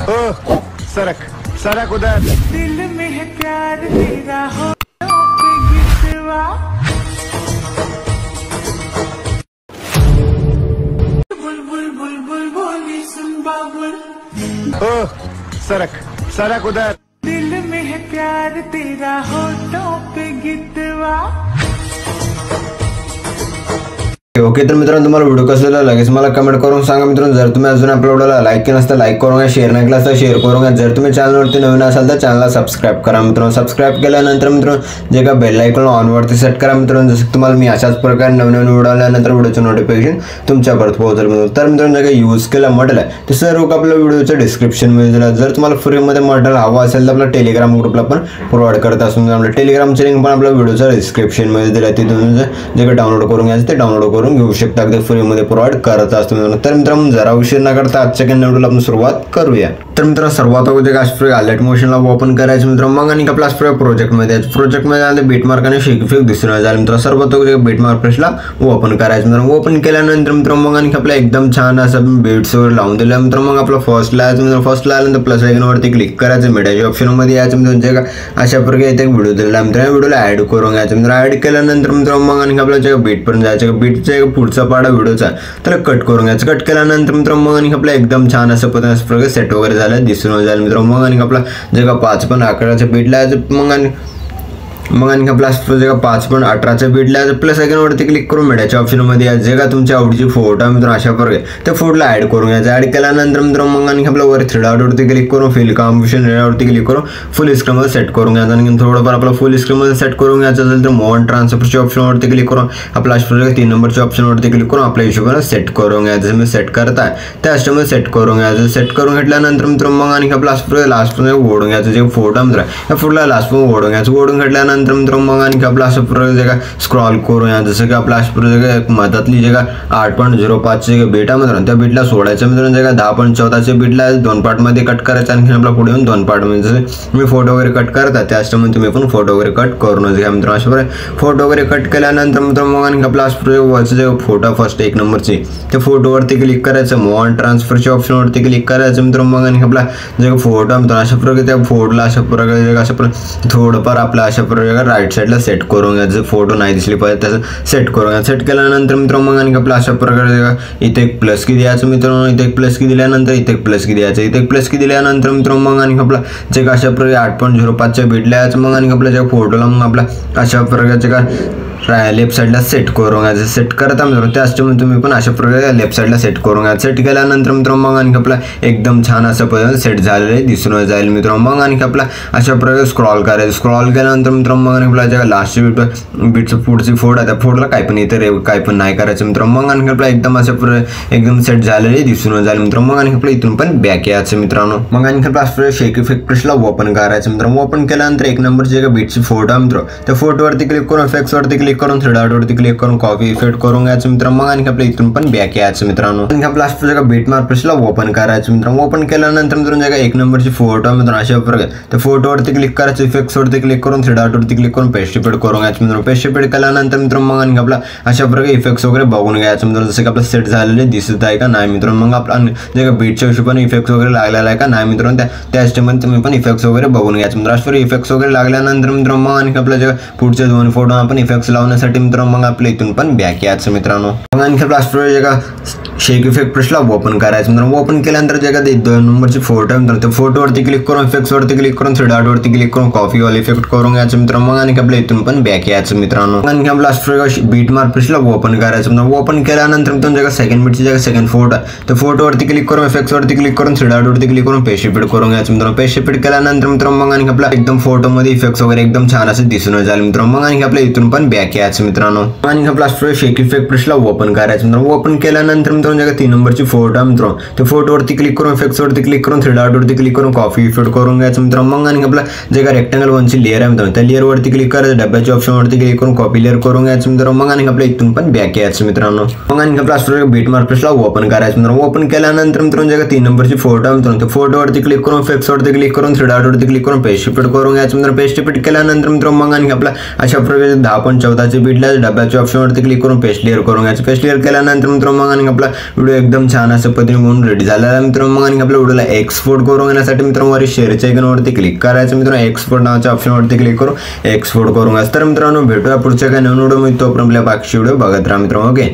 ओह सरक सरक उधर। दिल में है प्यार तेरा हो पे गिरवा बुलबुल बुलबुल बोली सुन बाबुल। ओह सरक सरक उधर। दिल में है प्यार तेरा होठों पे गिरवा। ओके तर मित्रांनो तुम्हाला व्हिडिओ कसा लागला लगेच मला कमेंट करून सांगा मित्रांनो। जर तुम्ही अजून आपल्या व्हिडिओला लाईक केलं नसतं लाईक करून घ्या, शेअर नाही केलं असतं शेअर करून घ्या। जर तुम्ही चॅनलवरती नवीन असाल तर चॅनलला सबस्क्राइब करा मित्रांनो। सबस्क्राइब केल्यानंतर मित्रांनो जे का बेल आयकॉन ऑन वरती सेट करा मित्रांनो, जसं तुम्हाला मी अशाच प्रकारे नवीन व्हिडिओ आल्यानंतर व्हिडिओचं नोटिफिकेशन तुमच्यापर्यंत पोहोचेल मित्रांनो। तर मित्रांनो जे काही यूज केला मटेरियल आहे ते सर्व आपल्या व्हिडिओच्या डिस्क्रिप्शन मध्ये दिलं। जर तुम्हाला फ्रीमध्ये मटेरियल हवं असेल तर आपल्या टेलिग्राम ग्रुपला पण प्रोव्हाइड करत असून आपल्या टेलिग्रामची लिंक पण आपल्या व्हिडिओच्या डिस्क्रिप्शन मध्ये दिली आहे। तिथून जे काही डाउनलोड करून घ्यायचं ते डाउनलोड करून घेऊ शकता, अगदी फ्री मध्ये प्रोव्हाइड करत असतो मित्रांनो। तर मित्रांनो जरा उशीर न करता आजच्या व्हिडिओला आपण सुरुवात करूया। तर मित्रांनो सर्वात अगोदर कास्प्रे अलर्ट मोशनला ओपन करायचं मित्रांनो। मग आणि आपला स्प्रे प्रोजेक्ट मध्ये आले बीटमार्क आणि शेकफेक दिसून जाईल मित्रांनो। सर्वात अगोदर बीटमार्क पेजला ओपन करायचं मित्रांनो। ओपन केल्यानंतर मित्रांनो मग आणि आपला एकदम छान असं बीट्स वर लावून दिलं मित्रांनो। मग आपला फर्स्ट लायचं मित्रांनो, फर्स्ट लायल्यानंतर प्लस आयकॉन वरती क्लिक करायचं, मीडियाच्या ऑप्शन मध्ये यायचं मित्रांनो। जे का अशा प्रकारे इथे व्हिडिओ दिलेला मित्रांनो, व्हिडिओला ऍड करून घ्यायचं मित्रांनो। ऍड केल्यानंतर मित्रांनो मग आणि आपला जे बीट पर्यंत जायचं, बीटचा पुढचा पाडा व्हिडिओचा तर कट करून घ्यायचं। कट केल्यानंतर मित्रांनो मग आणि आपला एकदम छान असं पद्धतीने सेट वगैरे झालं दिसून जाईल मित्रांनो। मग आणि आपला जे का 5.11 बीट लायचं मग आणि आपला जे का 5.18 बीट लायचं प्लस आयकॉन वरती क्लिक करून मीडियाच्या ऑप्शन मध्ये या जे का तुमच्या आवडीची फोटो मित्रांनो अशा प्रकारे त्या फोटोला ऍड करून घ्यायचं। ऍड केल्यानंतर मित्रांनो मग आणि आपला वर थ्री डॉट वरती क्लिक करून फिल कॉम्पोजिशन वरती क्लिक करून फुल स्क्रीन मध्ये सेट करून घ्यायचं। आणि थोडंफार आपला फुल स्क्रीन मध्ये सेट करून घ्यायचं असेल तर मोन ट्रान्सफरच्या ऑप्शन वरती क्लिक करून आपला 3 नंबरच्या ऑप्शन वरती क्लिक करून आपल्या हिशोबाने सेट करून घ्यायचं। मी सेट करताय त्या हिशोबाने सेट करून घ्यायचं। सेट करून घेतल्यानंतर मित्रांनो मग आणि आपला लास्ट मध्ये ओढून घ्यायचं। जे फोटो मित्र या फोटोला लास्ट मध्ये ओढून घ्यायचं। ओढून घेतल्यानंतर मित्रांनो मग आपला असं जगह स्क्रॉल करूया, जसं की आपला जगह मधातली जगह 8.05 चे बीट आहे मित्रांनो, त्या बीटला सोडायचं मित्रांनो। जगह 10.14 चे बीटला 2 पार्ट मध्ये कट करायचं आणि आपला पुढे येऊन 2 पार्ट मध्ये जसं मी फोटो वगैरे कट करता त्याचप्रमाणे तुम्ही पण फोटो वगैरे कट करूनच घ्या मित्रांनो। अशा प्रकारे फोटो वगैरे कट केल्यानंतर मित्रांनो मग आपला वरचं जे फोटो फर्स्ट 1 नंबरची त्या फोटोवरती क्लिक करायचं, मोन ट्रान्सफरच्या ऑप्शन वरती क्लिक करायचं मित्रांनो। मग आपला जे फोटो मित्रांनो अशा प्रकारे त्या फोटोला अशा प्रकारे अशा प्रकारे थोडंफार आपला अशा प्रकारे राईट साईडला सेट करून घ्यायचं। फोटो नाही दिसली पाहिजे त्याचं सेट करून घ्या। सेट केल्यानंतर मित्रांनो मग आणि आपला अशा प्रकारे इथे एक प्लस की द्यायचं मित्रांनो। इथे एक प्लस की दिल्यानंतर इथे एक प्लस की द्यायचं। इथे एक प्लस की दिल्यानंतर मित्रांनो मग आणि आपला जे अशा प्रकारे 8.05 च्या बीट द्यायचं। मग आणि आपल्या ज्या फोटोला मग आपला अशा प्रकारचे का लेफ्ट साइडला सेट करून घ्यायचं। सेट करता मित्रांनो त्याचप्रमाणे तुम्ही पण अशा प्रकारे लेफ्ट साइडला सेट करून घ्या। सेट केल्यानंतर मित्रांनो मग आणि आपला एकदम छान असं पद्धतीने सेट झालेले दिसून जाईल मित्रांनो। मग आणि आपला अशा प्रकारे स्क्रॉल करायचं। स्क्रॉल केल्यानंतर मित्रांनो मग आणि आपला जे लास्ट बीटचं पुढची फोटो आहे त्या फोटोला काय पण इतर काय पण नाही करायचं मित्रांनो। मग आणि आपला एकदम अशा प्रकारे एकदम सेट झालेले दिसून जाईल मित्रांनो। मग आणि आपला इथून पण बॅक यायचं मित्रांनो। मग आणि आपला शेक इफेक्ट पेजला ओपन करायचं मित्रांनो। ओपन केल्यानंतर 1 नंबरची जे बीटची फोटो आहे मित्रांनो त्या फोटोवरती क्लिक करून इफेक्ट्स वरती क्लिक करून 3 डॉट वरती क्लिक करून कॉपी इफेक्ट करून घ्यायचं मित्रांनो। मग आणि आपल्या इथून पण बॅक यायचं मित्रांनो। आणि आपला जगा बीटमार्क पेजला ओपन करायचं मित्रांनो। ओपन केल्यानंतर मित्रांनो जगा 1 नंबरची फोटो मित्रांनो अशा प्रकारे त्या फोटोवरती क्लिक करायचं, इफेक्ट्स वरती क्लिक करून 3 डॉट वरती क्लिक करून पेस्ट रिपीट करून घ्यायचं मित्रांनो। पेस्ट रिपीट केल्यानंतर मित्रांनो मग आणि आपला अशा प्रकारे इफेक्ट्स वगैरे बघून घ्यायचं मित्रांनो, जसं की आपलं सेट झालेले दिसत आहे का नाही मित्रांनो। मग आपला जे बीटच्या हिशोबाने इफेक्ट्स वगैरे लागलेला आहे का नाही मित्रांनो त्या स्टेपमध्ये तुम्ही पण इफेक्ट्स वगैरे बघून घ्यायचं मित्रांनो। अशा इफेक्ट्स वगैरे लागल्यानंतर मित्रांनो मग आणि आपल्या जे पुढचे 2 फोटो आपण इफेक्ट्स लावण्यासाठी मित्रांनो मग आपल्या इथून पण बॅक यायचं मित्रांनो। मग आणखी आपला जे का शेक इफेक्ट पेजला ओपन करायचं मित्रांनो। ओपन केल्यानंतर जे का 2 नंबरची फोटो आहे मित्रांनो त्या फोटोवरती क्लिक करून इफेक्ट्स वरती क्लिक करून 3 डॉट वरती क्लिक करून कॉपी वाला इफेक्ट करून घ्यायचं मित्रांनो। मग आणि आपल्या इथून पण बॅक यायचं मित्रांनो। आणखी आपला बीटमार्क पेजला ओपन करायचं मित्रांनो। ओपन केल्यानंतर मित्रांनो जे का सेकंड बीटची जे सेकंड फोटो आहे त्या फोटोवरती क्लिक करून इफेक्ट्स वरती क्लिक करून 3 डॉट वरती क्लिक करून पेस्ट रिपीट करून घ्यायचं मित्रांनो। पेस्ट रिपीट केल्यानंतर मित्रांनो मग आणि आपला एकदम फोटो मध्ये इफेक्ट्स वगैरे एकदम छान असे दिसून जाईल मित्रांनो। मग आणि आपल्या इथून पण बॅक यायचं मित्रांनो। आणि आपला शेक इफेक्ट पेजला ओपन करायचं मित्रांनो। ओपन केल्यानंतर मित्रांनो जे 3 नंबरची फोटो आहे मित्रांनो त्या फोटोवरती क्लिक करून इफेक्ट्स वरती क्लिक करून 3 डॉट वरती क्लिक करून कॉपी इफेक्ट करून घ्यायचं मित्रांनो। मग आणि आपला जे का रेक्टँगल 1 ची लेयर आहे मित्रांनो त्या लेयर वरती क्लिक करायचं, डब्याच्या ऑप्शन वरती क्लिक करून कॉपी लेयर करून घ्यायचं मित्रांनो। मग आणि आपल्या इथून पण बॅक यायचं मित्रांनो। मग आणि आपला बीटमार्क पेजला ओपन करायचं मित्रांनो। ओपन केल्यानंतर मित्रांनो जे का 3 नंबरची फोटो आहे मित्रांनो त्या फोटोवरती क्लिक करून इफेक्ट्स वरती क्लिक करून 3 डॉट वरती क्लिक करून पेस्ट रिपीट करून घ्यायचं मित्रांनो। पेस्ट रिपीट केल्यानंतर मित्रांनो मग आणि आपला अशा प्रकारे 10.14 स्वतःची बीटला डब्याच्या ऑप्शनवरती क्लिक करून पेस्ट क्लिअर करून घ्यायचं। पेस्ट क्लिअर केल्यानंतर मित्रांनो मग आणि आपला व्हिडिओ एकदम छान अशा पद्धतीने बनवून रेडी झालेला आहे मित्रांनो। मग आणि आपल्या व्हिडिओला एक्सपोर्ट करून घेण्यासाठी मित्रांनो वर शेअरच्या आयकॉनवरती क्लिक करायचं मित्रांनो, एक्सपोर्ट नावाच्या ऑप्शनवरती क्लिक करून एक्सपोर्ट करून घ्यायचं। तर मित्रांनो भेटूया पुढच्या काही नवीन व्हिडिओ मध्ये, तोपर्यंत आपल्या बाकीचे व्हिडिओ बघत राहा मित्रांनो। ओके।